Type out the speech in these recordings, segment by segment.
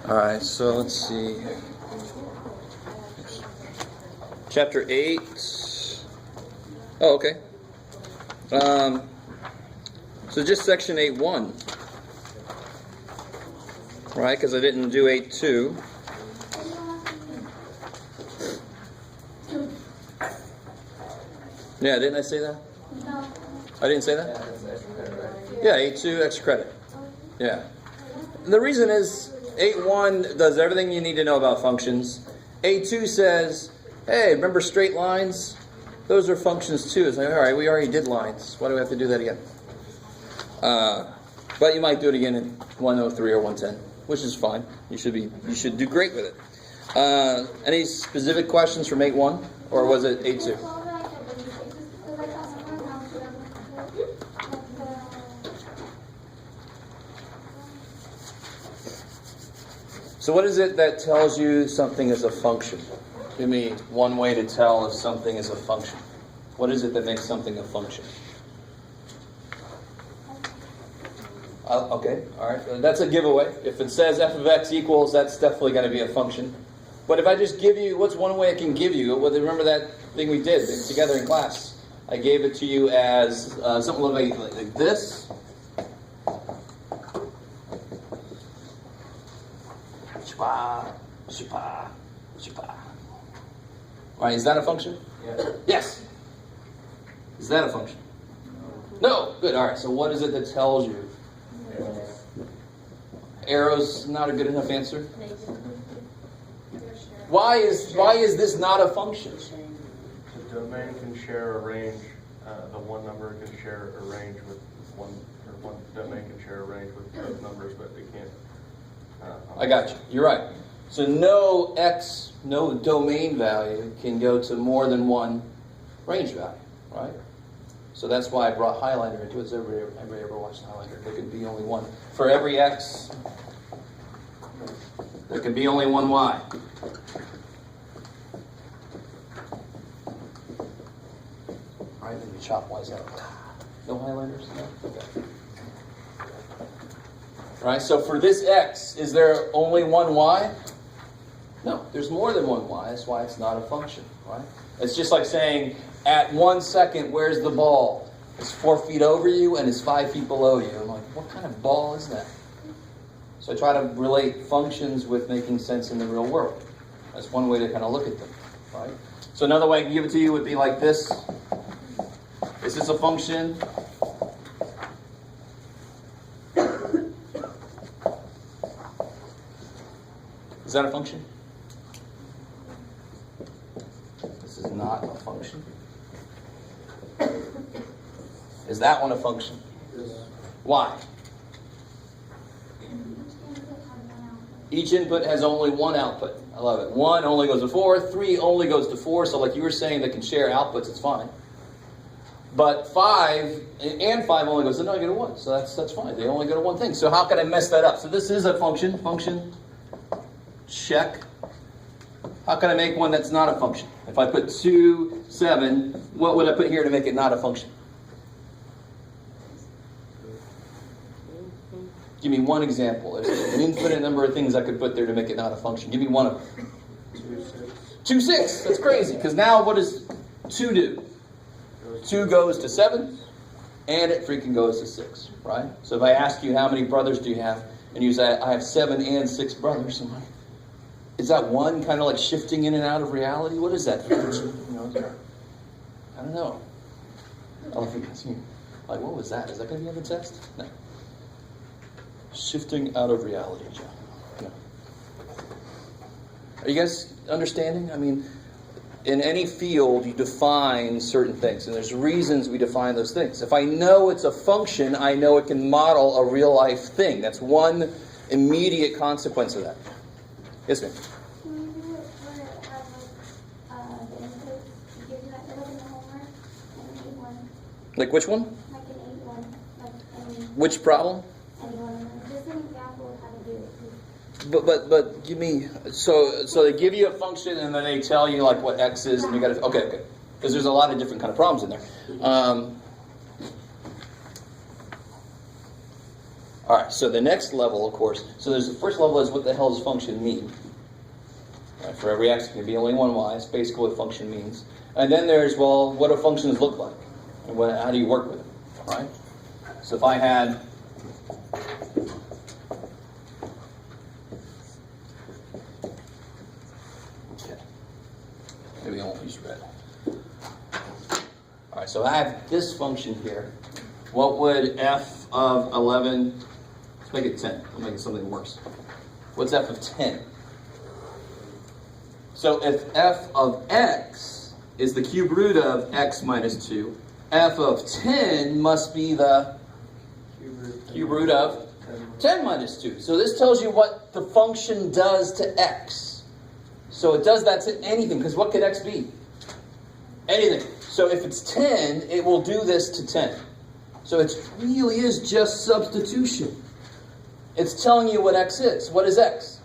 All right, so let's see. Chapter 8. Oh, okay. So just section 8.1. Right, because I didn't do 8.2. Yeah, didn't I say that? No. I didn't say that? Yeah, 8.2, extra credit. Yeah. And the reason is 8.1 does everything you need to know about functions. 8.2 says, hey, remember straight lines? Those are functions too. It's like, all right, we already did lines. Why do we have to do that again? But you might do it again in 103 or 110, which is fine. You should do great with it. Any specific questions from 8.1, or was it 8.2? So what is it that tells you something is a function? Give me one way to tell if something is a function. What is it that makes something a function? Okay, all right. That's a giveaway. If it says f of x equals, that's definitely going to be a function. But if I just give you, what's one way I can give you? Well, remember that thing we did together in class? I gave it to you as something like this. Right, is that a function? Yeah. Yes. Is that a function? No. Good. All right. So what is it that tells you? Arrow's not a good enough answer. Why is this not a function? The domain can share a range. The one number can share a range with one domain can share a range with both numbers, but they can't. I got you. You're right. So no domain value can go to more than one range value, right? So that's why I brought Highlander into it. Has everybody ever watched Highlander? There can be only one. For every x, there can be only one y. All right, then we chop y's out. No Highlanders? No? Okay. All right, so for this x, is there only one y? No, there's more than one y. That's why it's not a function, right? It's just like saying, at 1 second, where's the ball? It's 4 feet over you and it's 5 feet below you. I'm like, what kind of ball is that? So I try to relate functions with making sense in the real world. That's one way to kind of look at them, right? So another way I can give it to you would be like this. Is this a function? Is that a function? This is not a function. Is that one a function? Yes. Why? Each input has only one output. I love it. 1 only goes to 4. 3 only goes to 4. So like you were saying, they can share outputs. It's fine. But 5 and 5 only goes to negative 1. So that's fine. They only go to one thing. So how can I mess that up? So this is a function. Function. Check. How can I make one that's not a function? If I put 2, 7, what would I put here to make it not a function? Give me one example. There's an infinite number of things I could put there to make it not a function. Give me one of them. 2, 6. That's crazy. Because now what does 2 do? 2 goes to 7, and it freaking goes to 6, right? So if I ask you how many brothers do you have, and you say, I have 7 and 6 brothers, I'm like, is that one kind of like shifting in and out of reality? What is that? I don't know. Like, what was that? Is that going to be on the test? No. Shifting out of reality, John. No. Are you guys understanding? I mean, in any field, you define certain things, and there's reasons we define those things. If I know it's a function, I know it can model a real-life thing. That's one immediate consequence of that. Yes, ma'am? Can you do it where it has the inputs? You give you that in the homework? An 8-1. Like which one? Like an 8-1. Like any. Which problem? Anyone. Just an example of how to do it. But give me, so they give you a function and then they tell you like what x is and you got to, okay. Because there's a lot of different kind of problems in there. All right, so the next level, of course, so there's the first level is what the hell does function mean? Right, for every x, it can be only one y. It's basically what function means. And then there's, well, what do functions look like? And how do you work with them, right? So if I had... Okay. Maybe I won't use red. All right, so I have this function here. What would f of 11... Let's make it 10. I'll make it something worse. What's f of 10? So if f of x is the cube root of x minus 2, f of 10 must be the cube root of 10 minus 2. So this tells you what the function does to x. So it does that to anything, because what could x be? Anything. So if it's 10, it will do this to 10. So it really is just substitution. It's telling you what x is. What is x?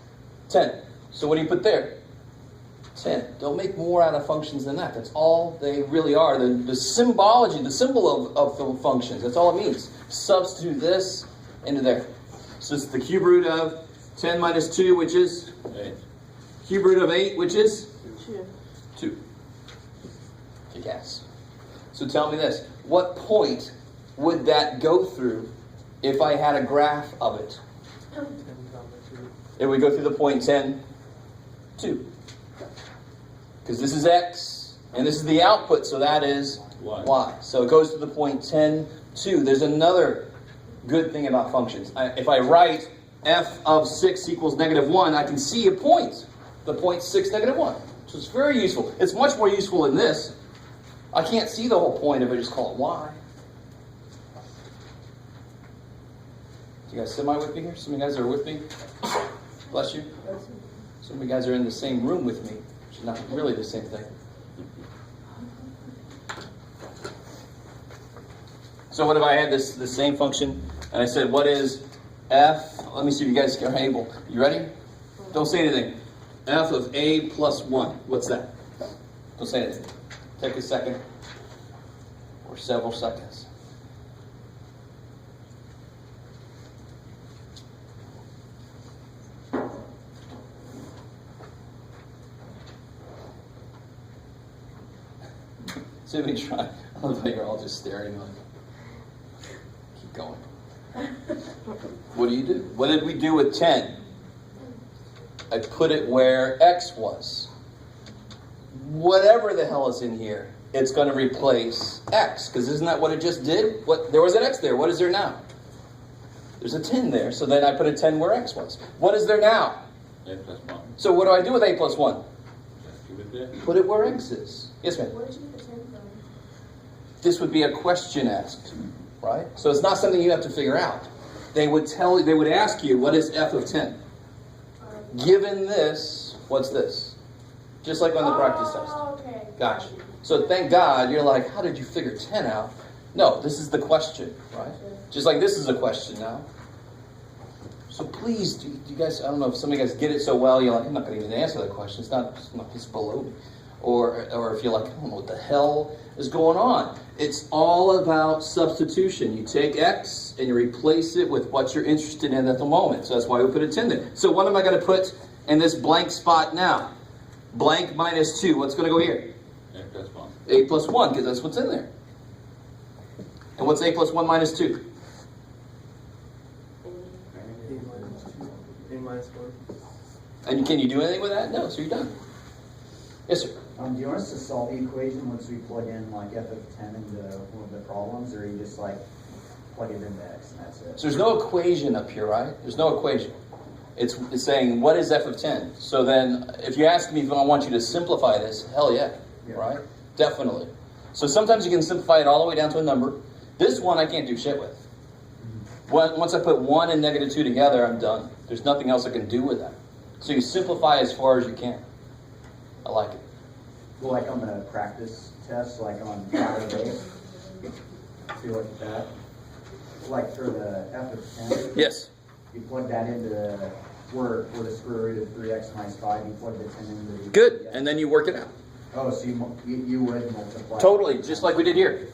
10. So what do you put there? 10. Don't make more out of functions than that. That's all they really are. The symbology, the symbol of the functions, that's all it means. Substitute this into there. So it's the cube root of 10 minus 2, which is 8. Cube root of 8, which is 2. Kick ass. So tell me this. What point would that go through if I had a graph of it? It would go through the point 10, 2. Because this is x, and this is the output, so that is y. So it goes to the point 10, 2. There's another good thing about functions. If I write f of 6 equals negative 1, I can see a point. The point 6, negative 1. So it's very useful. It's much more useful than this. I can't see the whole point if I just call it y. You guys semi with me here? Some of you guys are with me? Bless you. Some of you guys are in the same room with me, which is not really the same thing. So what if I had this same function, and I said, what is f? Let me see if you guys are able. You ready? Don't say anything. F of a plus 1. What's that? Don't say anything. Take a second, or several seconds. So we try. I love how you're all just staring like, keep going. What do you do? What did we do with 10? I put it where x was. Whatever the hell is in here, it's going to replace x. Because isn't that what it just did? There was an x there. What is there now? There's a 10 there. So then I put a 10 where x was. What is there now? A plus 1. So what do I do with a plus 1? Just keep it there. Put it where x is. Yes, ma'am? Where did you get the 10 from? This would be a question asked, right? So it's not something you have to figure out. They would ask you, what is f of 10? Given this, what's this? Just like on the practice test. Okay. Gotcha. So thank God, you're like, how did you figure 10 out? No, this is the question, right? Just like this is a question now. So please, do you guys, I don't know if some of you guys get it so well, you're like, I'm not going to even answer that question. It's below me. Or if you're like, I don't know what the hell is going on. It's all about substitution. You take x and you replace it with what you're interested in at the moment. So that's why we put a 10 there. So what am I going to put in this blank spot now? Blank minus 2. What's going to go here? A plus 1. A plus 1, because that's what's in there. And what's a plus 1 minus 2? A minus 1. And can you do anything with that? No, so you're done. Yes, sir. Do you want us to solve the equation once we plug in like f of 10 into one of the problems, or you just like plug it into x and that's it? So there's no equation up here, right? There's no equation. It's saying, what is f of 10? So then, if you ask me if I want you to simplify this, hell yeah, right? Definitely. So sometimes you can simplify it all the way down to a number. This one I can't do shit with. Once I put 1 and negative 2 together, I'm done. There's nothing else I can do with that. So you simplify as far as you can. I like it. Well, like on the practice test, like on Friday, see like that. Like for the f of 10, Yes. you plug that into where the square root of 3x minus 5, you plug the 10 into the... Good. And then you work it out. Oh, so you would multiply... Totally. Just like we did here.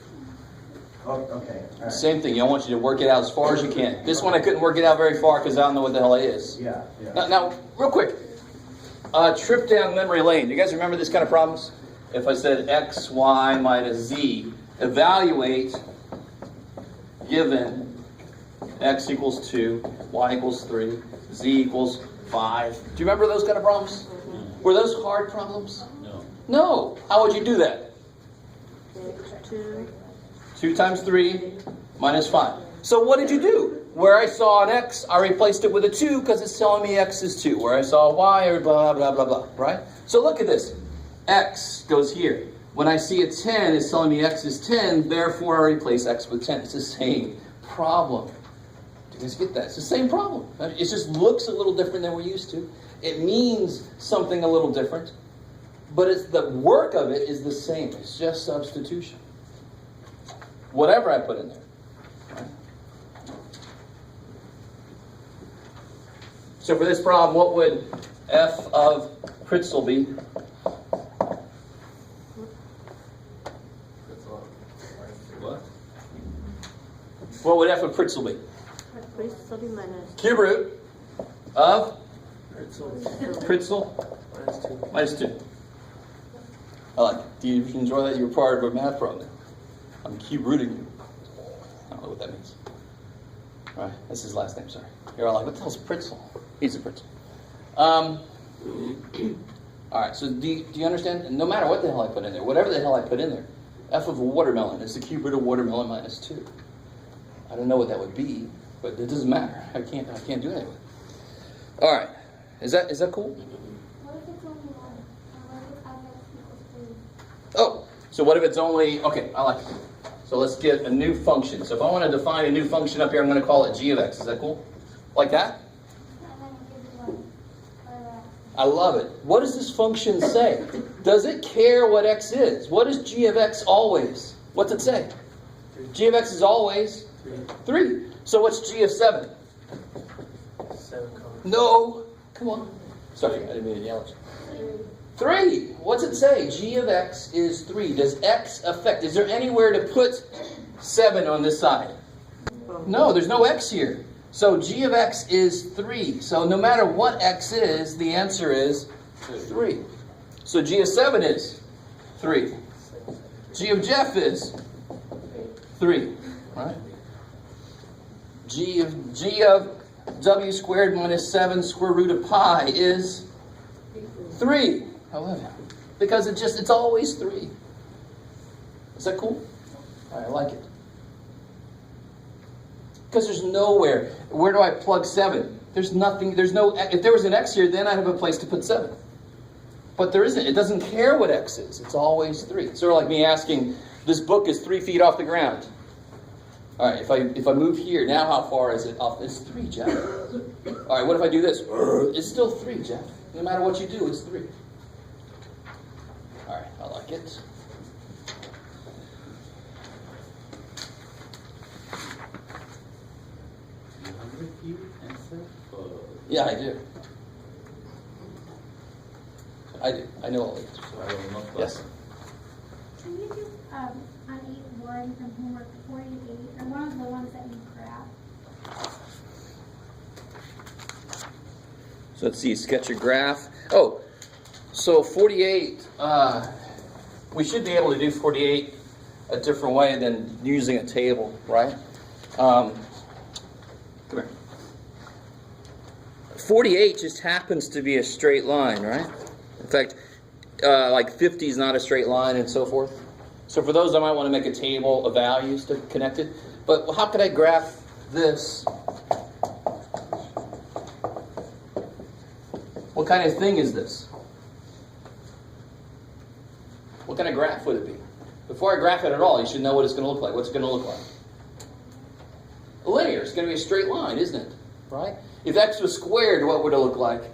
Oh, okay, all right. Same thing. I want you to work it out as far as you can. This one I couldn't work it out very far because I don't know what the hell it is. Yeah, yeah. Now, real quick, trip down memory lane. You guys remember this kind of problems? If I said x, y minus z, evaluate given x equals 2, y equals 3, z equals 5. Do you remember those kind of problems? Were those hard problems? No. No. How would you do that? 2. 2 times 3 minus 5. So what did you do? Where I saw an x, I replaced it with a 2 because it's telling me x is 2. Where I saw a y, or blah, blah, blah, blah, right? So look at this. X goes here. When I see a 10, it's telling me x is 10, therefore I replace x with 10. It's the same problem. Do you guys get that? It's the same problem. It just looks a little different than we're used to. It means something a little different, but it's the work of it is the same. It's just substitution. Whatever I put in there. Right? So for this problem, what would f of Pritzl be? What? What would f of Pritzl be? Pritzl minus Cube root of Pritzl minus 2. I like it. Do you enjoy that? You're part of a math problem. I'm cube rooting you. I don't know what that means. All right, that's his last name, sorry. You're all like, what the hell's Pritzl? He's a Pritzl. All right, so do you understand? No matter what the hell I put in there, whatever the hell I put in there, f of a watermelon is the cube root of watermelon minus 2. I don't know what that would be, but it doesn't matter. I can't do anything with it. All right, is that cool? What if it's only one? What if it's x equals 3? Oh, so what if it's only, okay, I like it. So let's get a new function. So if I want to define a new function up here, I'm going to call it g of x. Is that cool? Like that? And then it gives you one. Or x. I love it. What does this function say? Does it care what x is? What is g of x always? What's it say? G of x is always 3. So what's g of 7? 7, No. Come on. Sorry, I didn't mean to yell at you. 3. What's it say? G of x is 3. Does x affect? Is there anywhere to put 7 on this side? No, there's no x here. So g of x is 3. So no matter what x is, the answer is 3. So g of 7 is 3. G of Jeff is 3. Right? G of w squared minus 7 square root of pi is 3. I love it. Because it's always 3. Is that cool? I like it. Because there's nowhere. Where do I plug 7? There's nothing. There's no. If there was an x here, then I'd have a place to put 7. But there isn't. It doesn't care what x is. It's always 3. It's sort of like me asking, this book is 3 feet off the ground. All right, if I move here, now how far is it off? It's 3, Jeff. All right, what if I do this? It's still 3, Jeff. No matter what you do, it's 3. All right, I like it. You have the few answer for... Yeah, I do. I know all the answers. So I will not... Yes. Can you do on 8-1 from homework 48, or one of the ones that you graph? So let's see, sketch a graph. Oh, so 48, we should be able to do 48 a different way than using a table, right? Come here. 48 just happens to be a straight line, right? In fact, like 50 is not a straight line and so forth. So for those, I might want to make a table of values to connect it. But how could I graph this? What kind of thing is this? What kind of graph would it be? Before I graph it at all, you should know what it's going to look like. What's it going to look like? Linear. It's going to be a straight line, isn't it? Right? If x was squared, what would it look like?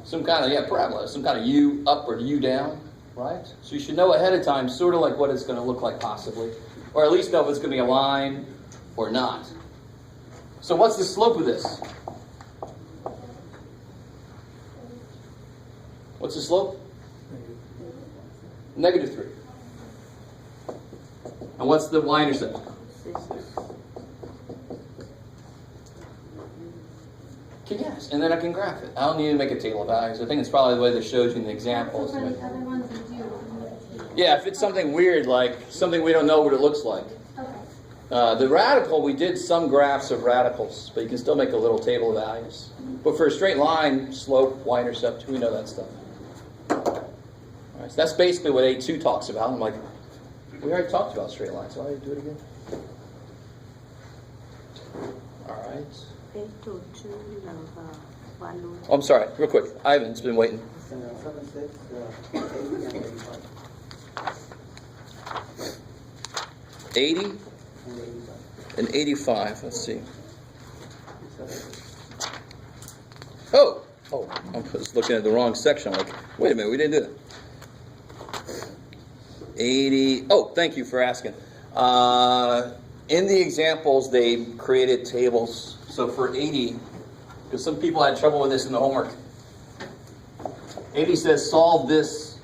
Some kind of, parabola. Some kind of u up or u down, right? So you should know ahead of time sort of like what it's going to look like possibly. Or at least know if it's going to be a line or not. So what's the slope of this? What's the slope? -3. And what's the y-intercept? 6. Okay, yes, and then I can graph it. I don't need to make a table of values. I think it's probably the way they showed you in the So examples. for the other ones we do. we do. Yeah, if it's something weird, like something we don't know what it looks like. Okay. The radical, we did some graphs of radicals, but you can still make a little table of values. But for a straight line, slope, y-intercept, we know that stuff. All right, so that's basically what A2 talks about. I'm like, we already talked about straight lines, so why do you do it again? All right. 8 to 2 là value. Oh, I'm sorry, real quick. Ivan's been waiting. 76, 80 and 85. 80 And 85. and 85. Let's see. Oh, I was looking at the wrong section. I'm like, wait a minute, we didn't do that. 80. Oh, thank you for asking. In the examples, they created tables. So for 80, because some people had trouble with this in the homework. 80 says solve this.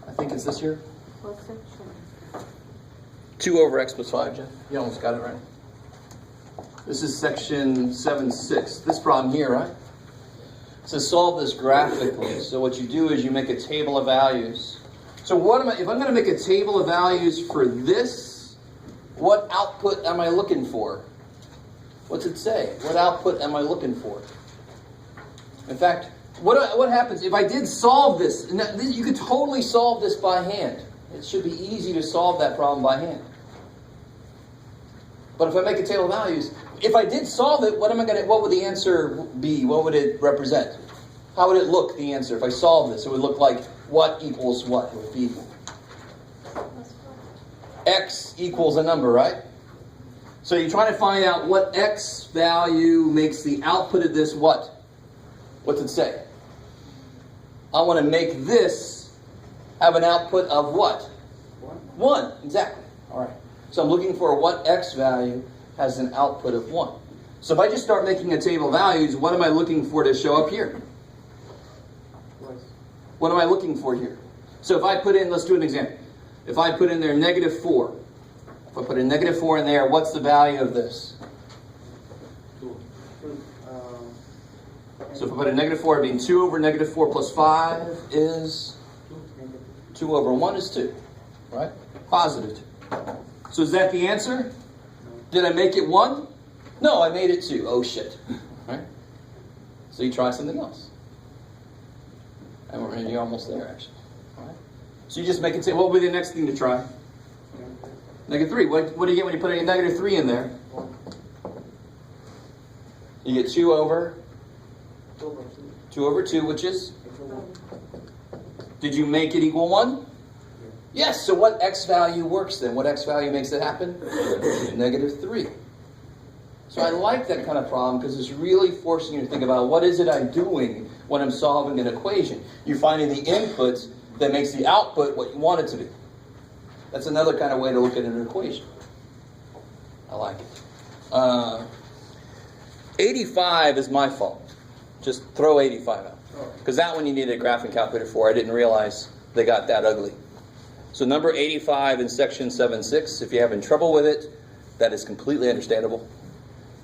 I think it's this here. What section? 2 over x plus 5, Jeff. You almost got it right. This is section 7.6. This problem here, right? It says solve this graphically. So what you do is you make a table of values. So if I'm going to make a table of values for this, what output am I looking for? What's it say? What output am I looking for? In fact, what happens if I did solve this? And you could totally solve this by hand. It should be easy to solve that problem by hand. But if I make a table of values, if I did solve it, what would the answer be? What would it represent? How would it look, the answer? If I solved this, it would look like what equals what? It would be x equals a number, right? So you're trying to find out what x value makes the output of this what? What's it say? I want to make this have an output of what? 1, exactly. All right. So I'm looking for what x value has an output of 1. So if I just start making a table of values, what am I looking for to show up here? What am I looking for here? So if I put in, let's do an example. If I put in there -4, if I put a -4 in there, what's the value of this? So if I put a -4, it'd be 2 over -4 plus 5 is 2 over 1 is 2, right? Positive 2. So is that the answer? Did I make it 1? No, I made it 2. Oh shit, right? So you try something else. And you're almost there, actually. All right? So you just make it say, what would be the next thing to try? -3. What do you get when you put a -3 in there? You get 2 over 2, which is? Did you make it equal 1? Yes, so what x value works then? What x value makes it happen? -3. So I like that kind of problem because it's really forcing you to think about what is it I'm doing when I'm solving an equation. You're finding the input that makes the output what you want it to be. That's another kind of way to look at an equation. I like it. 85 is my fault. Just throw 85 out. Because that one you need a graphing calculator for. I didn't realize they got that ugly. So number 85 in section 7.6, if you're having trouble with it, that is completely understandable.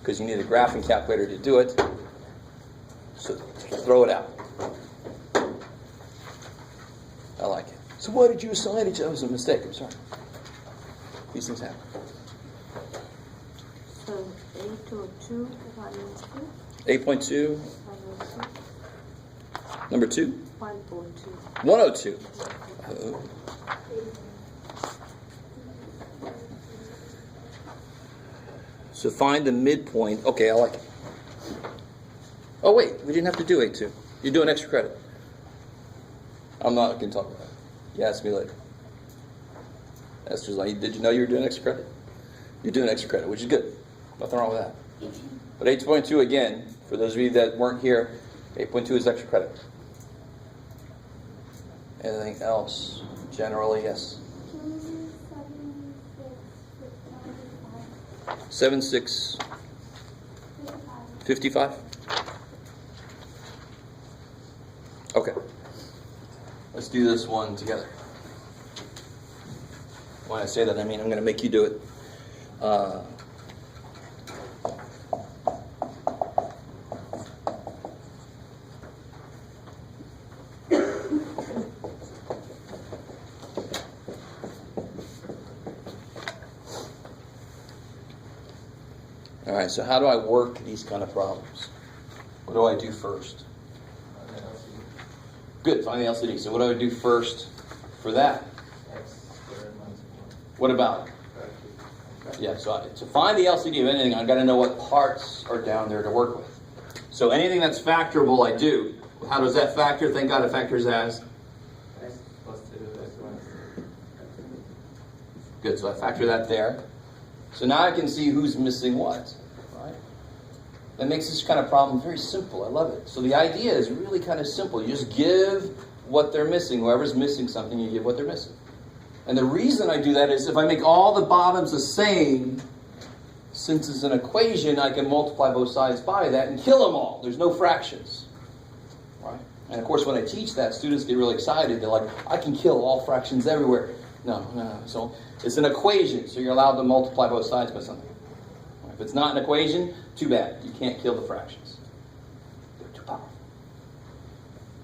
Because you need a graphing calculator to do it. So throw it out. I like it. So why did you assign each other? That was a mistake. I'm sorry. These things happen. So 8 to 2 value 8.2, number 2, 1.2. 102. Oh. So find the midpoint. Okay, I like it. Oh wait, we didn't have to do 8.2. You're doing extra credit. I'm not going to talk about it. You ask me later. That's just like, did you know you were doing extra credit? You're doing extra credit, which is good. Nothing wrong with that. But 8.2 again, for those of you that weren't here, 8.2 is extra credit. Anything else? Generally, yes. 7.6, 55. Okay. Let's do this one together. When I say that, I mean I'm going to make you do it. All right, so how do I work these kind of problems? What do I do first? Good, find the LCD. So what do I do first for that? What about it? Yeah, so to find the LCD of anything, I've got to know what parts are down there to work with. So anything that's factorable, I do. How does that factor? Thank God it factors as. Good, so I factor that there. So now I can see who's missing what. Right? That makes this kind of problem very simple. I love it. So the idea is really kind of simple. You just give what they're missing. Whoever's missing something, you give what they're missing. And the reason I do that is if I make all the bottoms the same, since it's an equation, I can multiply both sides by that and kill them all. There's no fractions. Right? And of course, when I teach that, students get really excited. They're like, I can kill all fractions everywhere. No. So it's an equation, so you're allowed to multiply both sides by something. If it's not an equation, too bad. You can't kill the fractions. They're too powerful.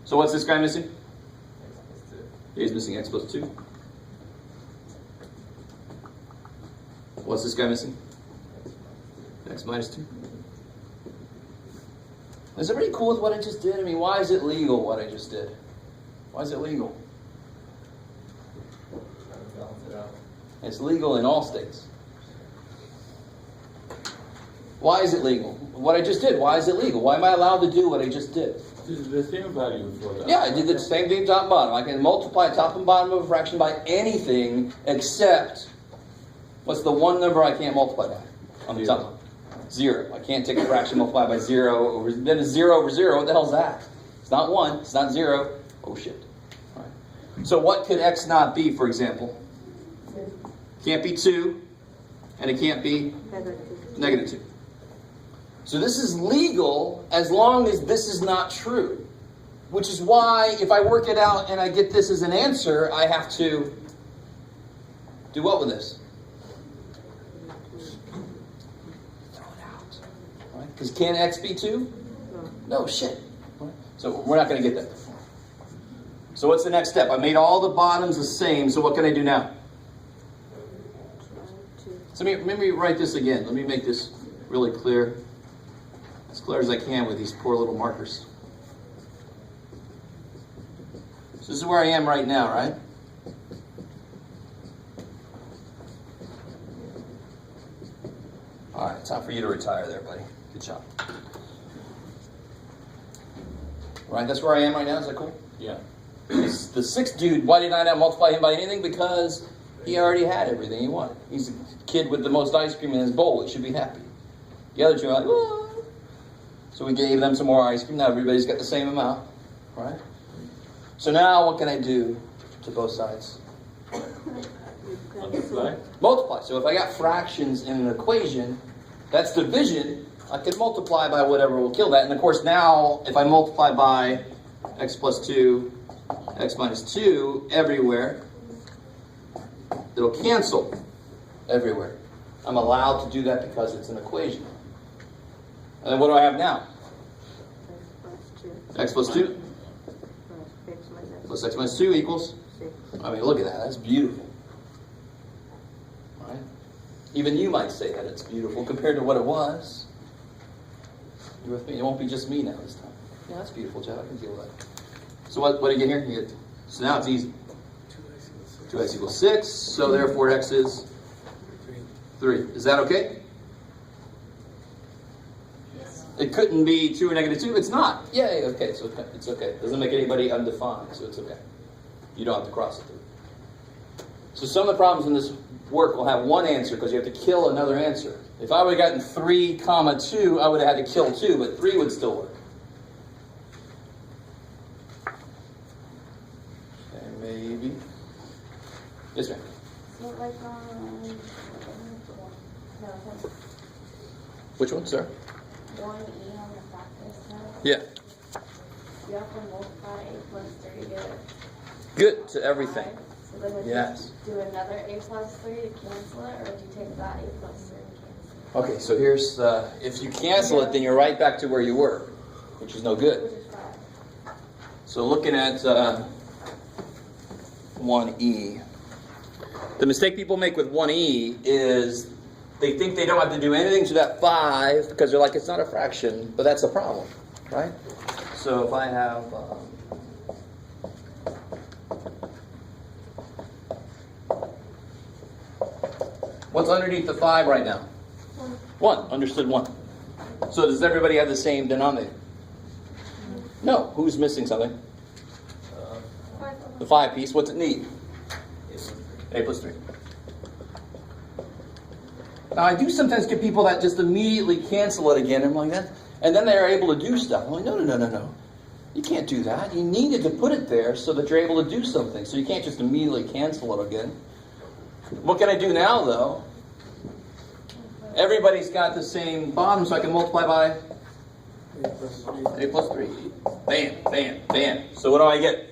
So what's this guy missing? He's missing x plus 2. What's this guy missing? X minus 2. Is everybody cool with what I just did? I mean, why is it legal what I just did? Why is it legal? It's legal in all states. Why is it legal? What I just did, why is it legal? Why am I allowed to do what I just did? This is the same value for that. Yeah, I did the same thing top and bottom. I can multiply top and bottom of a fraction by anything except, what's the one number I can't multiply by on the top? 0. I can't take a fraction multiplied by 0 then it's 0 over 0. What the hell is that? It's not 1. It's not 0. Oh shit. All right. So what could x not be, for example? Can't be 2, and it can't be negative 2. So this is legal as long as this is not true. Which is why if I work it out and I get this as an answer, I have to do what with this? Throw it out. Right? Because can x be 2? No, shit. Right? So we're not going to get that. So what's the next step? I made all the bottoms the same, so what can I do now? So let me write this again. Let me make this really clear. As clear as I can with these poor little markers. So this is where I am right now, right? All right, time for you to retire there, buddy. Good job. Right, that's where I am right now. Is that cool? Yeah. The sixth dude, why did I not multiply him by anything? Because he already had everything he wanted. He's a kid with the most ice cream in his bowl. He should be happy. The other two are like, whoa. So we gave them some more ice cream. Now everybody's got the same amount, right? So now what can I do to both sides? Multiply. Multiply. So if I got fractions in an equation, that's division. I can multiply by whatever will kill that. And of course now, if I multiply by x plus 2, x minus 2 everywhere, it'll cancel everywhere. I'm allowed to do that because it's an equation. And then what do I have now? X plus 2 plus x minus 2 equals. I mean, look at that. That's beautiful. Right? Even you might say that it's beautiful compared to what it was. You with me? It won't be just me now this time. Yeah, that's beautiful, Jeff. I can deal with that. So what do you get here? You get, so now it's easy. 2x equals 6. So therefore x is 3. Is that okay? It couldn't be 2 or negative 2. It's not. Yay, okay, so it's okay. It doesn't make anybody undefined, so it's okay. You don't have to cross it through. So some of the problems in this work will have one answer because you have to kill another answer. If I would have gotten 3, 2, I would have had to kill 2, but 3 would still work. Okay, maybe. Yes, ma'am. So like Which one, sir? 1e on the practice test, Yeah. you have to multiply a plus 3 to get Good to everything. 5. So So then would Yes. you do another a plus 3 to cancel it, or would you take that a plus 3 and cancel it? Okay, so here's, if you cancel it, then you're right back to where you were, which is no good. Which is 5. So looking at 1E, the mistake people make with 1E is they think they don't have to do anything to that 5 because they're like, it's not a fraction, but that's a problem, right? So if I have, what's underneath the 5 right now? 1, understood 1. So does everybody have the same denominator? No, who's missing something? The 5 piece, what's it need? A plus 3. Now I do sometimes get people that just immediately cancel it again. I'm like that, and then they're able to do stuff. I'm like, no. You can't do that. You needed to put it there so that you're able to do something. So you can't just immediately cancel it again. What can I do now, though? Everybody's got the same bottom, so I can multiply by a plus 3. Bam, bam, bam. So what do I get?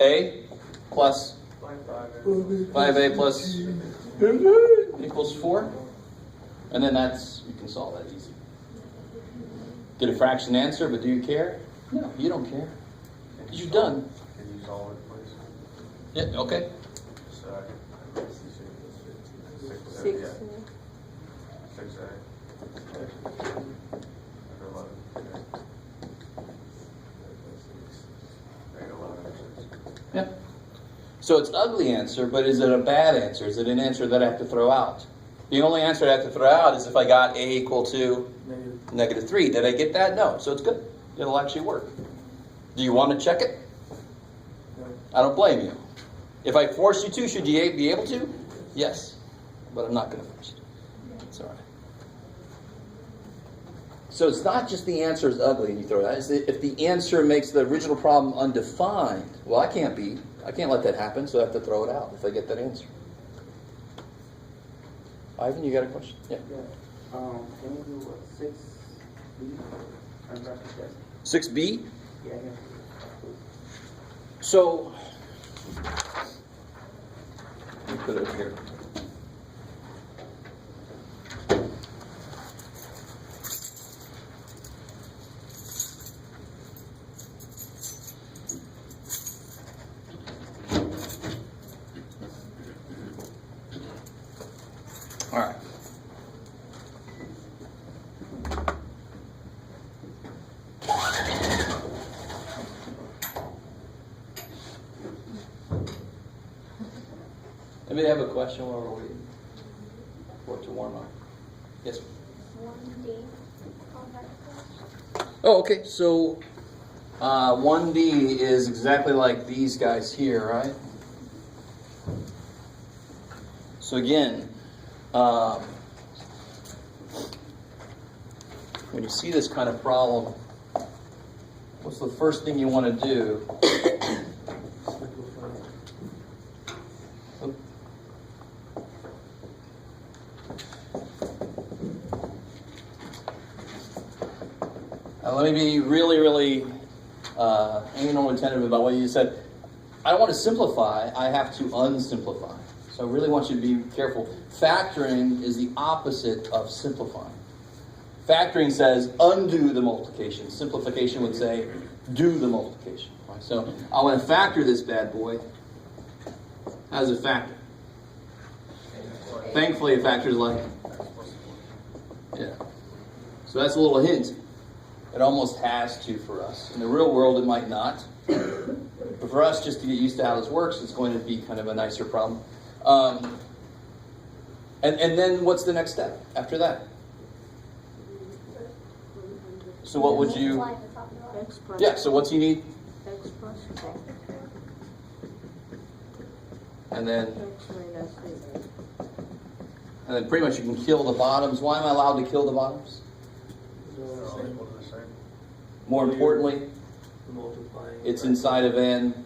A plus 5a plus equals 4. And then that's, you can solve that easy. Get a fraction answer, but do you care? No, you don't care. Because you're done. Can you solve it, please? Yeah, okay. So, 6, 6, yeah. yeah. 6a. Under 11. Okay. 11. Yeah. So it's ugly answer, but is it a bad answer? Is it an answer that I have to throw out? The only answer I have to throw out is if I got a equal to negative 3. Did I get that? No. So it's good. It'll actually work. Do you want to check it? I don't blame you. If I force you to, should you be able to? Yes. But I'm not going to force you. It's all right. So it's not just the answer is ugly and you throw it out. It's if the answer makes the original problem undefined, well, I can't let that happen, so I have to throw it out if I get that answer. Ivan, you got a question? Yeah. Can you do what, 6B? Unpracticed test? 6B? Yeah, yeah. So, let me put it over here. All right. Anybody have a question while we're waiting for it to warm up? Yes. 1D on that question. Oh, okay. So 1D is exactly like these guys here, right? So again, when you see this kind of problem, what's the first thing you want to do? Let me be really anal and attentive about what you said. I don't want to simplify, I have to unsimplify. So I really want you to be careful. Factoring is the opposite of simplifying. Factoring says undo the multiplication. Simplification would say do the multiplication. Right? So I want to factor this bad boy. How does it factor? Thankfully it factors like, yeah. So that's a little hint. It almost has to for us. In the real world, it might not. But for us, just to get used to how this works, it's going to be kind of a nicer problem. And then what's the next step after that? So what would you... Multiply the top and bottom. X plus Yeah, so what's you need? X plus 4. And then X minus 8. and then pretty much you can kill the bottoms. Why am I allowed to kill the bottoms? More importantly, it's inside of an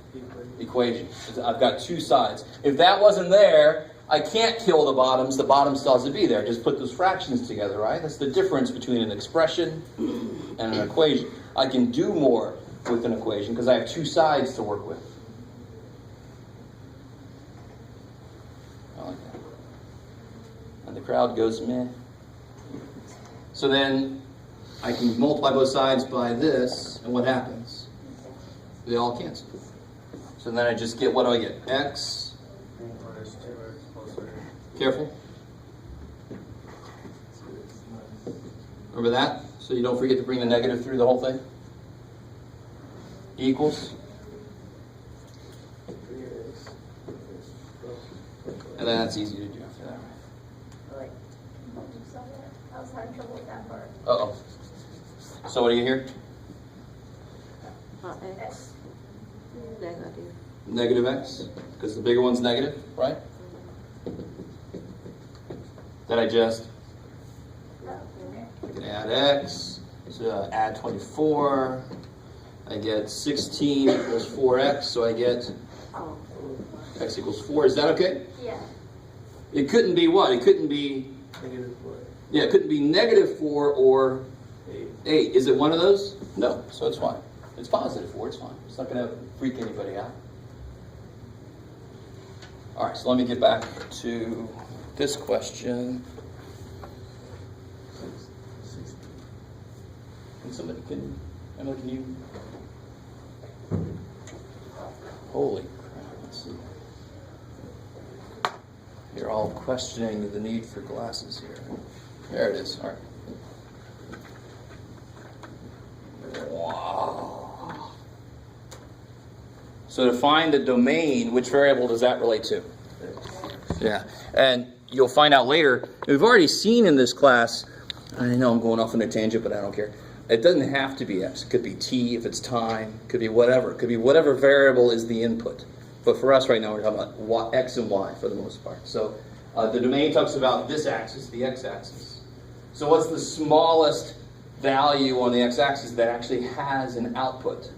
equation. I've got two sides. If that wasn't there, I can't kill the bottoms. The bottom still has to be there. Just put those fractions together, right? That's the difference between an expression and an equation. I can do more with an equation because I have two sides to work with. The crowd goes meh. So then I can multiply both sides by this, and what happens? They all cancel. So then I just get, what do I get? X. Minus 2x plus 8. Careful. Remember that? So you don't forget to bring the negative through the whole thing. Equals. And then that's easy to do after that, right? Like, I was having trouble with that part. Uh-oh. So what do you hear? X. Negative. Negative x, because the bigger one's negative, right? Then I just I can add x, so add 24. I get 16 equals 4x, so I get Oh. x equals 4. Is that okay? Yeah. It couldn't be what? It couldn't be, yeah, it couldn't be negative 4 or 8. Is it one of those? No, so it's fine. It's positive 4, it's fine. It's not going to freak anybody out. All right, so let me get back to this question. Emily, can you? Holy crap, let's see. You're all questioning the need for glasses here. There it is, all right. Wow. So to find the domain, which variable does that relate to? Yeah, and you'll find out later, we've already seen in this class, I know I'm going off on a tangent, but I don't care. It doesn't have to be x. It could be t if it's time. It could be whatever. It could be whatever variable is the input. But for us right now, we're talking about x and y for the most part. So the domain talks about this axis, the x-axis. So what's the smallest value on the x-axis that actually has an output?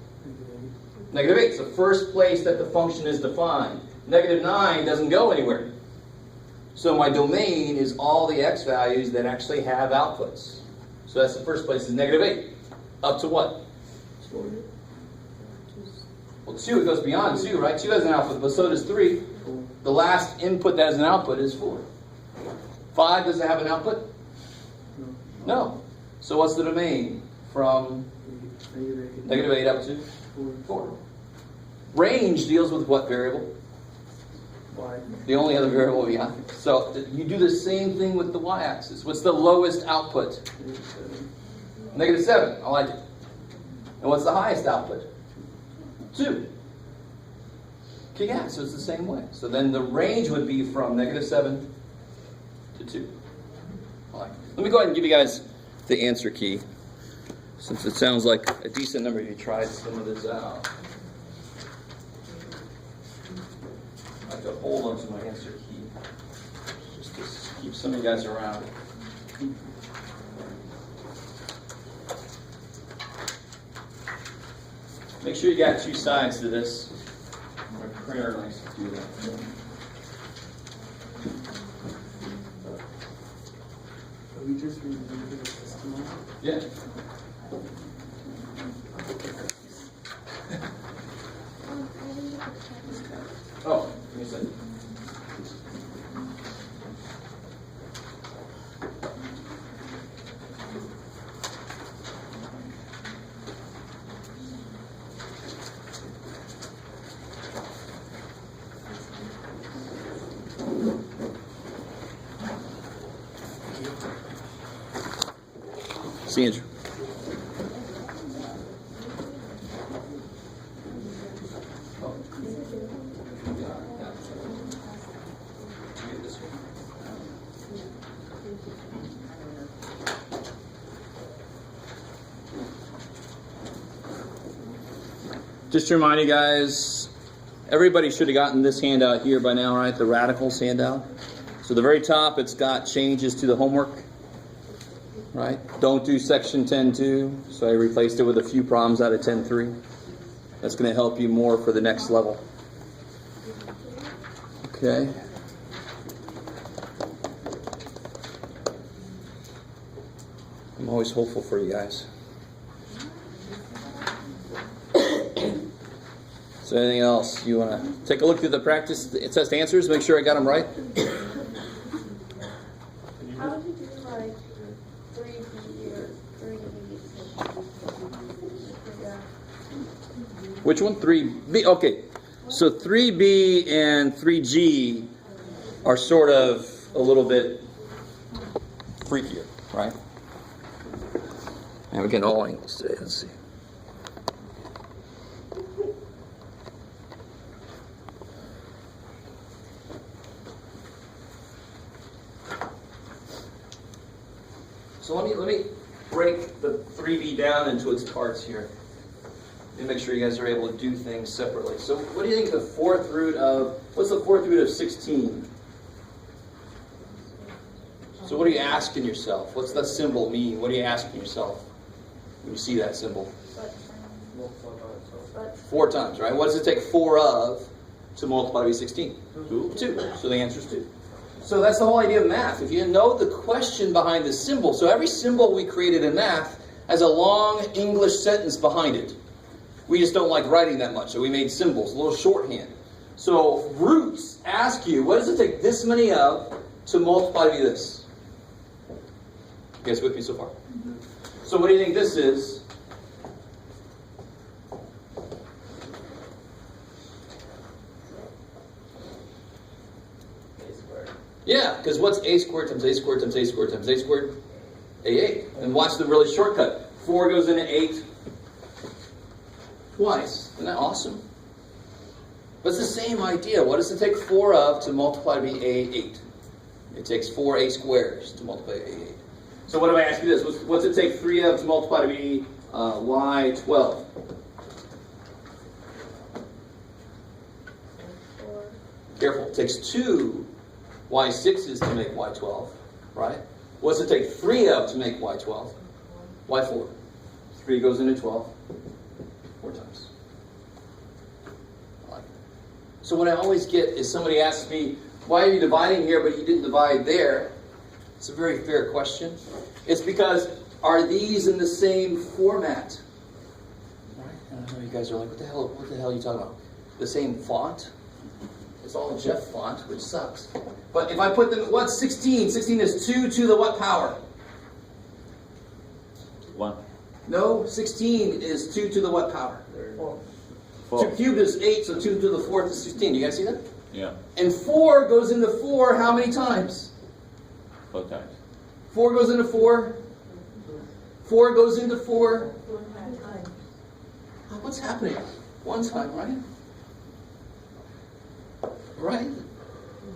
Negative 8 is the first place that the function is defined. Negative 9 doesn't go anywhere. So my domain is all the x values that actually have outputs. So that's the first place, is negative 8. Up to what? Well, 2, it goes beyond 2, right? 2 has an output, but so does 3. The last input that has an output is 4. 5, does it have an output? No. So what's the domain from negative 8 up to 4? Range deals with what variable? The only other variable we have. So you do the same thing with the y-axis. What's the lowest output? Negative 7. I like it. And what's the highest output? 2. Okay, yeah, so it's the same way. So then the range would be from negative 7 to 2. I like it. Let me go ahead and give you guys the answer key, since it sounds like a decent number of you tried some of this out. I have to hold on to my answer key just to keep some of you guys around. Make sure you got 2 sides to this. My printer likes to do that. We just reviewed the testimony. Yeah. Oh, give me a second. See Andrew. Just to remind you guys, everybody should have gotten this handout here by now, right? The radicals handout. So the very top, it's got changes to the homework, right? Don't do section 10.2, so I replaced it with a few problems out of 10.3. That's going to help you more for the next level. Okay. I'm always hopeful for you guys. So anything else? You want to take a look through the practice test answers, make sure I got them right? Which one? 3B. Okay. So 3B and 3G are sort of a little bit freakier, right? And we get all angles today. Let's see. So let me break the 3B down into its parts here. And make sure you guys are able to do things separately. So what do you think the fourth root of, what's the fourth root of 16? So what are you asking yourself? What's that symbol mean? What are you asking yourself when you see that symbol? 4 times, right? What does it take 4 of to multiply to be 16? 2. So the answer is 2. So that's the whole idea of math. If you know the question behind the symbol, so every symbol we created in math has a long English sentence behind it. We just don't like writing that much, so we made symbols, a little shorthand. So roots ask you, what does it take this many of to multiply to be this? You guys with me so far? Mm-hmm. So what do you think this is? Yeah, because what's a squared times a squared times a squared times a squared? A8. And watch the really shortcut. 4 goes into 8 twice. Isn't that awesome? But it's the same idea. What does it take 4 of to multiply to be A8? It takes 4 A squares to multiply A8. So what do I ask you this? What's it take 3 of to multiply to be Y12? 4. Careful. It takes 2 Y6s to make Y12, right? What's it take 3 of to make Y12? Y4. 3 goes into 12 4 times. I like it. So what I always get is somebody asks me, why are you dividing here but you didn't divide there? It's a very fair question. It's because, are these in the same format? Right? And I know you guys are like, what the hell are you talking about? The same font? It's all Jeff font, which sucks. But if I put them, what's 16? 16 is 2 to the what power? 1. No, 16 is 2 to the what power? 4. 2 cubed is 8, so 2 to the 4th is 16. You guys see that? Yeah. And 4 goes into 4 how many times? 4 times. 4 goes into 4. 4 goes into 4. What's happening? 1 time, right? Right?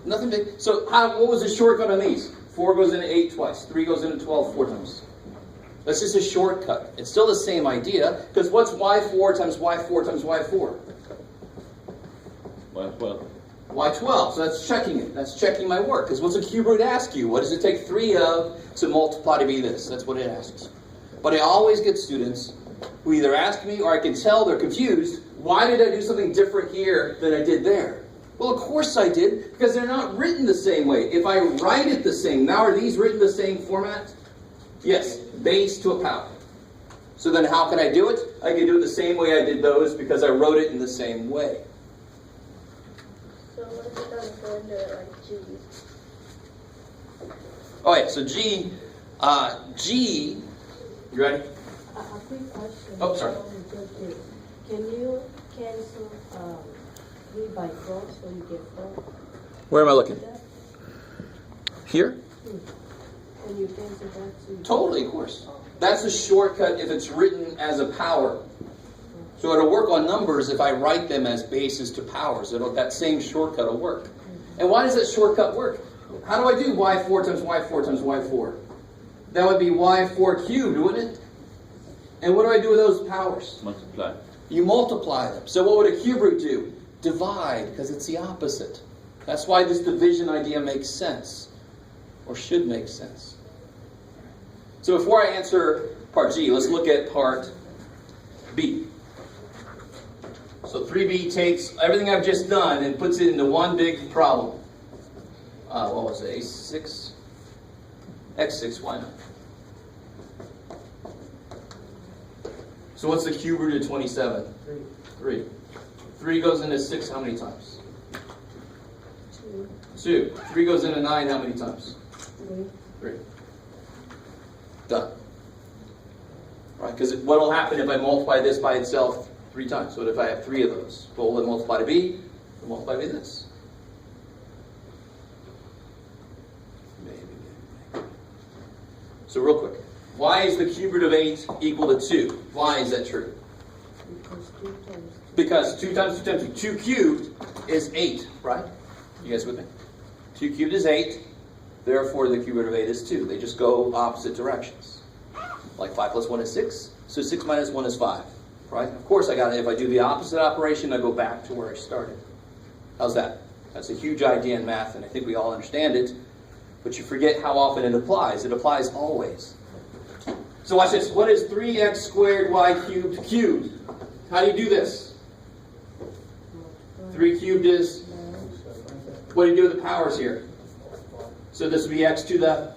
Nothing big. So what was the shortcut on these? 4 goes into 8 twice. 3 goes into 12 4 times. That's just a shortcut. It's still the same idea, because what's Y4 times Y4 times Y4? Y12. Y12. So that's checking it. That's checking my work. Because what's a cube root ask you? What does it take 3 of to multiply to be this? That's what it asks. But I always get students who either ask me or I can tell they're confused. Why did I do something different here than I did there? Well, of course I did, because they're not written the same way. If I write it the same, now are these written the same format? Yes, base to a power. So then how can I do it? I can do it the same way I did those because I wrote it in the same way. So what if it doesn't go into like G? Oh yeah, so G, you ready? A quick question. Oh, sorry. Can you cancel 3 by 4 so you get 4? Where am I looking? Here? Can you cancel that too? Totally, of course. That's a shortcut if it's written as a power. So it'll work on numbers if I write them as bases to powers. That same shortcut will work. And why does that shortcut work? How do I do y4 times y4 times y4? That would be y4 cubed, wouldn't it? And what do I do with those powers? Multiply. You multiply them. So what would a cube root do? Divide, because it's the opposite. That's why this division idea makes sense, or should make sense. So before I answer part G, let's look at part B. So 3B takes everything I've just done and puts it into one big problem. What was it? A6? X6, why not? So what's the cube root of 27? 3. 3 goes into 6 how many times? 2. 3 goes into 9 how many times? 3. Done. Right? Because what will happen if I multiply this by itself 3 times. What if I have 3 of those? Well, will it multiply to b? Will multiply to this? Maybe. So real quick, why is the cube root of 8 equal to 2? Why is that true? Because 2 times 2. Because 2 times 2 times 2 cubed is 8, right? You guys with me? 2 cubed is 8. Therefore, the cube root of 8 is 2. They just go opposite directions. Like 5 plus 1 is 6. So 6 minus 1 is 5, right? Of course, if I do the opposite operation, I go back to where I started. How's that? That's a huge idea in math, and I think we all understand it. But you forget how often it applies. It applies always. So watch this. What is 3x squared y cubed cubed? How do you do this? 3 cubed is, what do you do with the powers here? So this would be x to the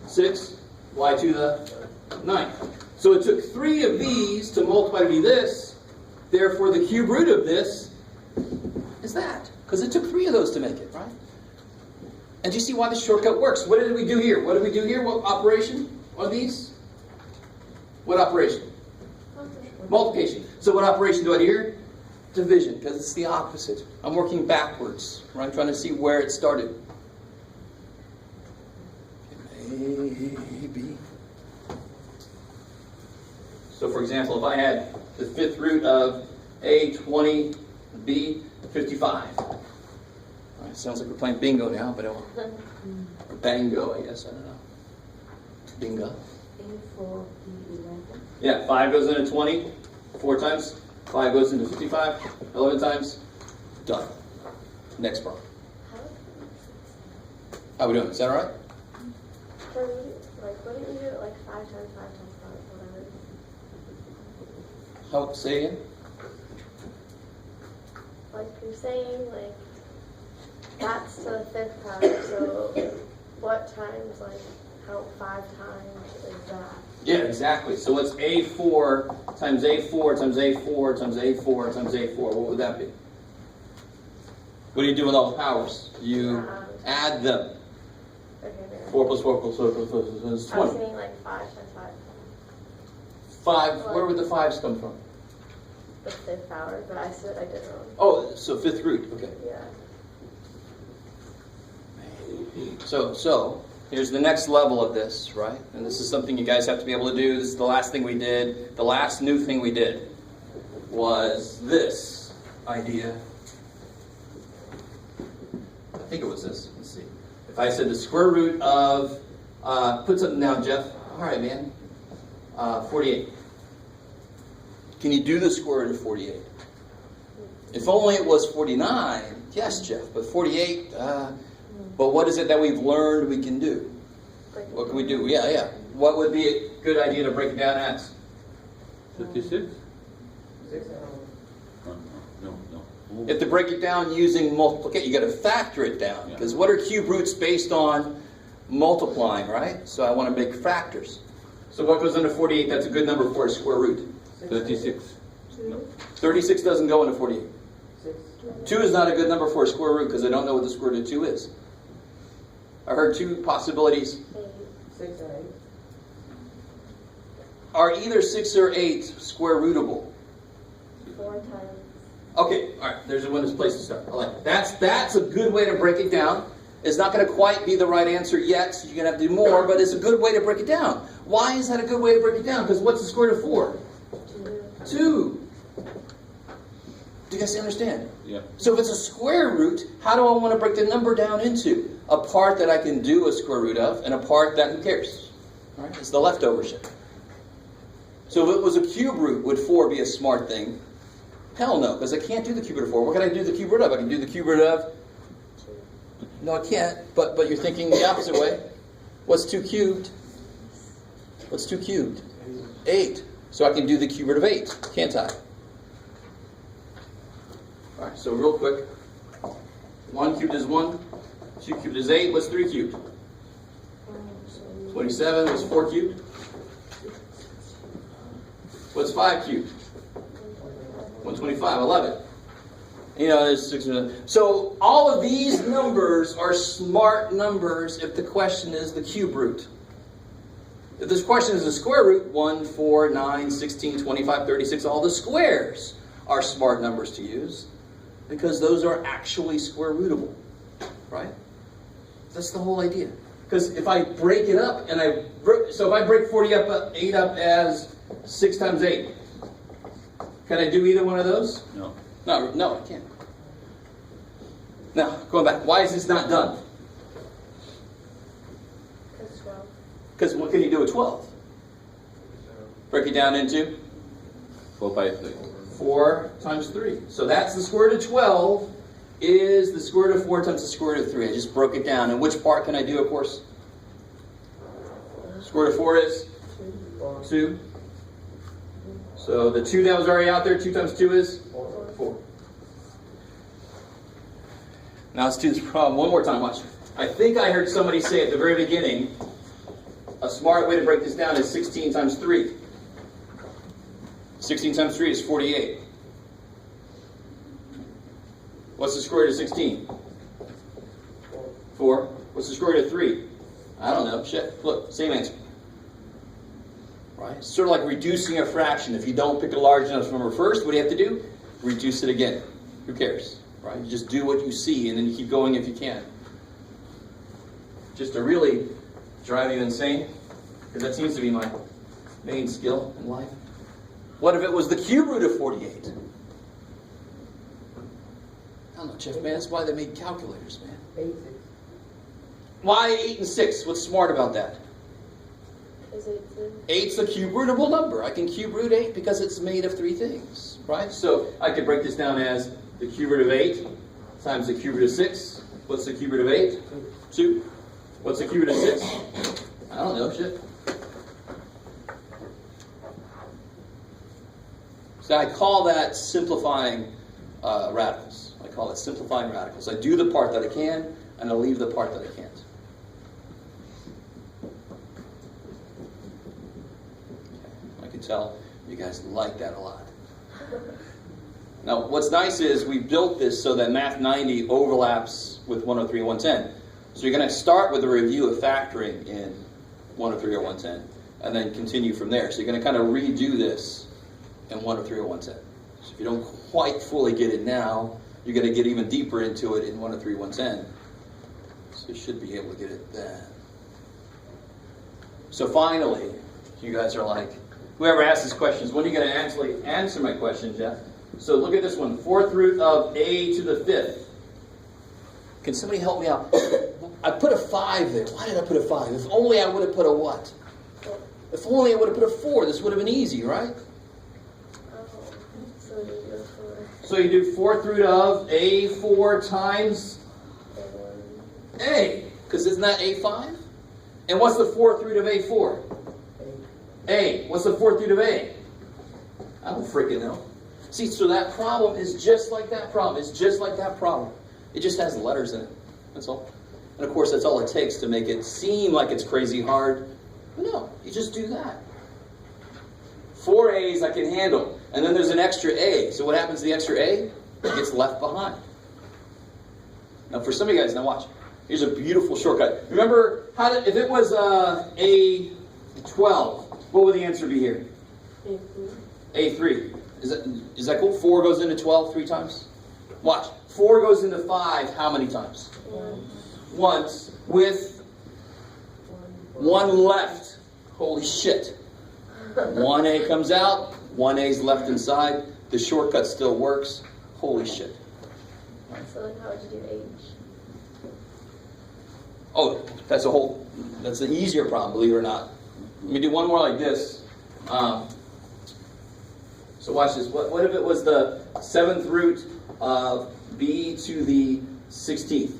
6, y to the 9. So it took 3 of these to multiply to be this. Therefore, the cube root of this is that. Because it took 3 of those to make it, right? And do you see why this shortcut works? What did we do here? What did we do here? What operation are these? What operation? Multiplication. So what operation do I do here? Division, because it's the opposite. I'm working backwards, right? I'm trying to see where it started. Maybe. So for example, if I had the 5th root of A20, B 55. Right, sounds like we're playing bingo now, but or bango, I guess, I don't know. Bingo. A4, B11. Yeah, 5 goes into 20, 4 times. 5 goes into 55, 11 times. Done. Next problem. How we doing? Is that all right? Wouldn't you do it like 5 times 5 times 5, whatever? How, say again? Like you're saying, like, that's the 5th power, so what times, like, how 5 times is that? Yeah, exactly. So what's A4 times A4 times A4 times A4 times A4? What would that be? What do you do with all the powers? You add them. Okay, there. 4 plus 4 plus 4 plus 4 plus 4 is I was 20. saying like 5 times 5. 5, where would the 5s come from? The 5th power, but I said I did wrong. Oh, so 5th root. Okay. Yeah. So here's the next level of this, right? And this is something you guys have to be able to do. This is the last thing we did. The last new thing we did was this idea. I think it was this. Let's see. If I said the square root of, put something down, Jeff. All right, man. 48. Can you do the square root of 48? If only it was 49. Yes, Jeff, but 48, but what is it that we've learned we can do? What can we do? Yeah. What would be a good idea to break it down as? 56? No. You have to break it down using multiplication. You got to factor it down. Because what are cube roots based on? Multiplying, right? So I want to make factors. So what goes into 48? That's a good number for a square root. 36. 36 doesn't go into 48. 2 is not a good number for a square root because I don't know what the square root of 2 is. I heard 2 possibilities. 6 or 8. Are either 6 or 8 square rootable? 4 times. Okay, all right. There's one place to start. I like it. That's a good way to break it down. It's not going to quite be the right answer yet, so you're going to have to do more, but it's a good way to break it down. Why is that a good way to break it down? Because what's the square root of 4? 2. Do you guys understand? Yeah. So if it's a square root, how do I want to break the number down into? A part that I can do a square root of, and a part that, who cares? All right? It's the leftover shit. So if it was a cube root, would 4 be a smart thing? Hell no, because I can't do the cube root of 4. What can I do the cube root of? I can do the cube root of... No, I can't, but you're thinking the opposite way. What's 2 cubed? What's 2 cubed? 8. So I can do the cube root of 8, can't I? All right, so real quick. 1 cubed is 1. 2 cubed is 8. What's 3 cubed? 27. What's 4 cubed? What's 5 cubed? 125. I love it. You know, there's 6. So all of these numbers are smart numbers if the question is the cube root. If this question is a square root, 1, 4, 9, 16, 25, 36, all the squares are smart numbers to use because those are actually square rootable, right? That's the whole idea. Because if I break it up and so if I break 48 up as 6 times 8, can I do either one of those? No. No, I can't. Now, going back, why is this not done? Because 12. Because what can you do with 12? Break it down into 4 by 3. 4 times 3. So that's the square root of 12 is the square root of 4 times the square root of 3. I just broke it down. And which part can I do, of course? Square root of 4 is 2. So the 2 that was already out there, 2 times 2 is 4. Now let's do this problem one more time. Watch. I think I heard somebody say at the very beginning, a smart way to break this down is 16 times 3. 16 times 3 is 48. What's the square root of 16? 4. What's the square root of 3? I don't know. Shit. Look, same answer. Right? It's sort of like reducing a fraction. If you don't pick a large enough number first, what do you have to do? Reduce it again. Who cares? Right? You just do what you see and then you keep going if you can. Just to really drive you insane, because that seems to be my main skill in life. What if it was the cube root of 48? I don't know, Jeff, man. That's why they made calculators, man. Why 8 and 6? What's smart about that? Because 8's a cube rootable number. I can cube root 8 because it's made of 3 things, right? So I could break this down as the cube root of 8 times the cube root of 6. What's the cube root of 8? 2. What's the cube root of 6? I don't know, shit. So I call that simplifying radicals. I call it simplifying radicals. I do the part that I can, and I leave the part that I can't. I can tell you guys like that a lot. Now, what's nice is we built this so that Math 90 overlaps with 103 and 110. So you're going to start with a review of factoring in 103 or 110, and then continue from there. So you're going to kind of redo this in 103 or 110. So if you don't quite fully get it now, you're going to get even deeper into it in 103, 110. So you should be able to get it then. So finally, you guys are like, whoever asked these questions, when are you going to actually answer my question, Jeff? So look at this one, 4th root of a to the 5th. Can somebody help me out? I put a 5 there. Why did I put a 5? If only I would have put a what? If only I would have put a 4, this would have been easy, right? so you do 4. So you do 4th root of a4 times a, because isn't that a5? And what's the 4th root of a4? A. What's the 4th root of a? I don't freaking know. See, so that problem is just like that problem. It's just like that problem. It just has letters in it. That's all. And of course, that's all it takes to make it seem like it's crazy hard. But no, you just do that. 4 A's I can handle. And then there's an extra A. So what happens to the extra A? It gets left behind. Now for some of you guys, now watch. Here's a beautiful shortcut. Remember, if it was A12, what would the answer be here? A3. Is that cool? 4 goes into 12 3 times? Watch. 4 goes into 5 how many times? Once, with 1 left. Holy shit. 1A comes out, 1A's left inside. The shortcut still works. Holy shit. So then how would you do H? Oh, that's an easier problem, believe it or not. Let me do one more like this. So watch this. What if it was the 7th root of b to the 16th?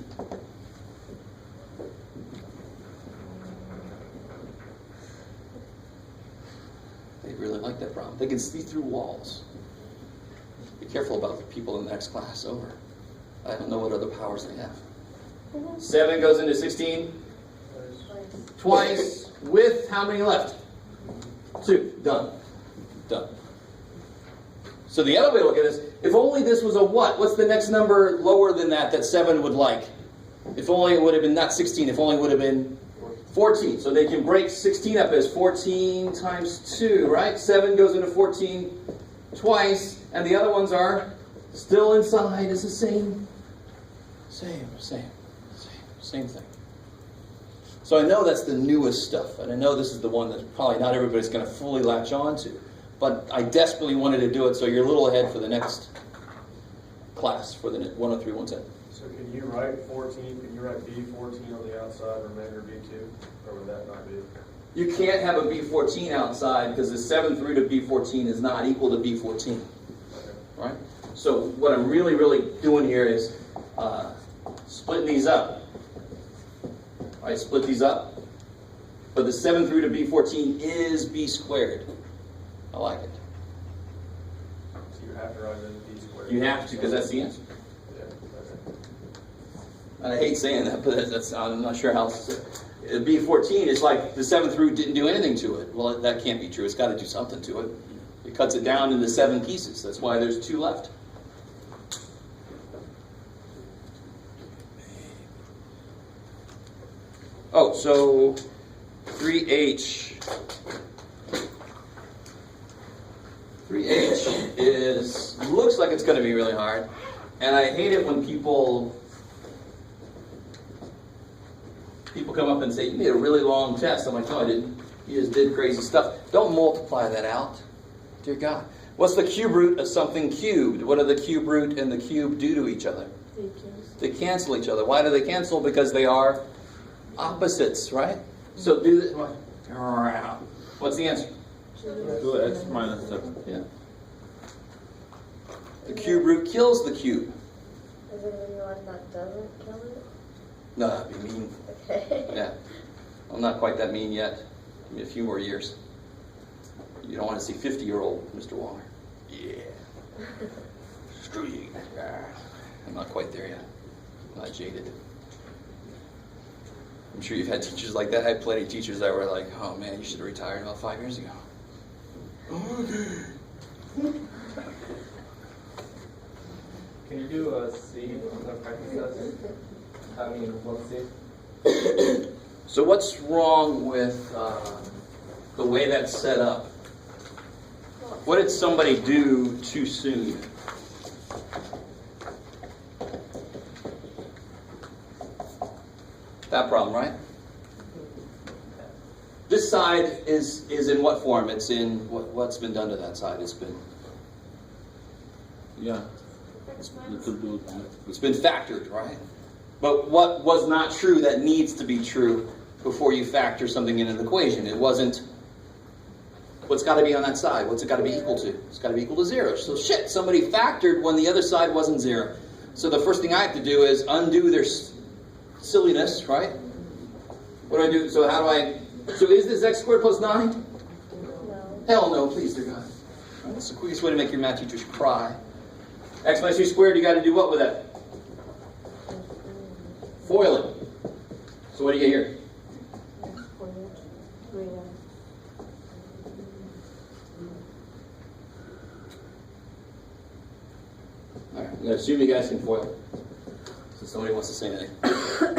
They really like that problem. They can see through walls. Be careful about the people in the next class over. I don't know what other powers they have. 7 goes into 16 twice with how many left? 2. Done. Done. So the other way to look at this, if only this was a what? What's the next number lower than that 7 would like? If only it would have been not 16, if only it would have been 14. So they can break 16 up as 14 times 2, right? 7 goes into 14 twice, and the other ones are still inside. It's the same thing. So I know that's the newest stuff, and I know this is the one that probably not everybody's going to fully latch on to, but I desperately wanted to do it so you're a little ahead for the next class, for the 103, 110. So can you write 14, can you write B14 on the outside, remainder B2, or would that not be? You can't have a B14 outside because the 7th root of B14 is not equal to B14, right? So what I'm really doing here is splitting these up. All right, split these up. But the 7th root of B14 is B squared. I like it. So you have to write it as B squared. You have to because that's the answer. Yeah, okay. And I hate saying that, but that's I'm not sure how else to say it. B14 is like the 7th root didn't do anything to it. Well, that can't be true. It's got to do something to it. It cuts it down into 7 pieces. That's why there's 2 left. Oh, so 3H. 3H looks like it's going to be really hard. And I hate it when people come up and say, you made a really long test. I'm like, no, I didn't. You just did crazy stuff. Don't multiply that out. Dear God. What's the cube root of something cubed? What do the cube root and the cube do to each other? They cancel each other. Why do they cancel? Because they are opposites, right? So do this. What's the answer? 2x minus 7. Yeah. The cube root kills the cube. Is there anyone that doesn't kill it? No, that'd be mean. Okay. Yeah. I'm not quite that mean yet. Give me a few more years. You don't want to see 50-year-old Mr. Waller. Yeah. Screw you. I'm not quite there yet. I'm not jaded. I'm sure you've had teachers like that. I had plenty of teachers that were like, oh man, you should have retired about 5 years ago. Okay. Can you do a C on the practice test? I mean, 1C? So what's wrong with the way that's set up? What did somebody do too soon? That problem, right? This side is in what form? It's in what's been done to that side? It's been it's been factored, right? But what was not true that needs to be true before you factor something in an equation? It wasn't what's got to be on that side. What's it got to be equal to? It's got to be equal to 0. So shit, somebody factored when the other side wasn't 0. So the first thing I have to do is undo their silliness, right? What do I do? So how do I... So is this x squared plus 9? No. Hell no, please, dear God. That's the quickest way to make your math teachers cry. X minus 2 squared, you got to do what with that? Foil it. So what do you get here? All right, I'm going to assume you guys can foil it. So somebody wants to say anything.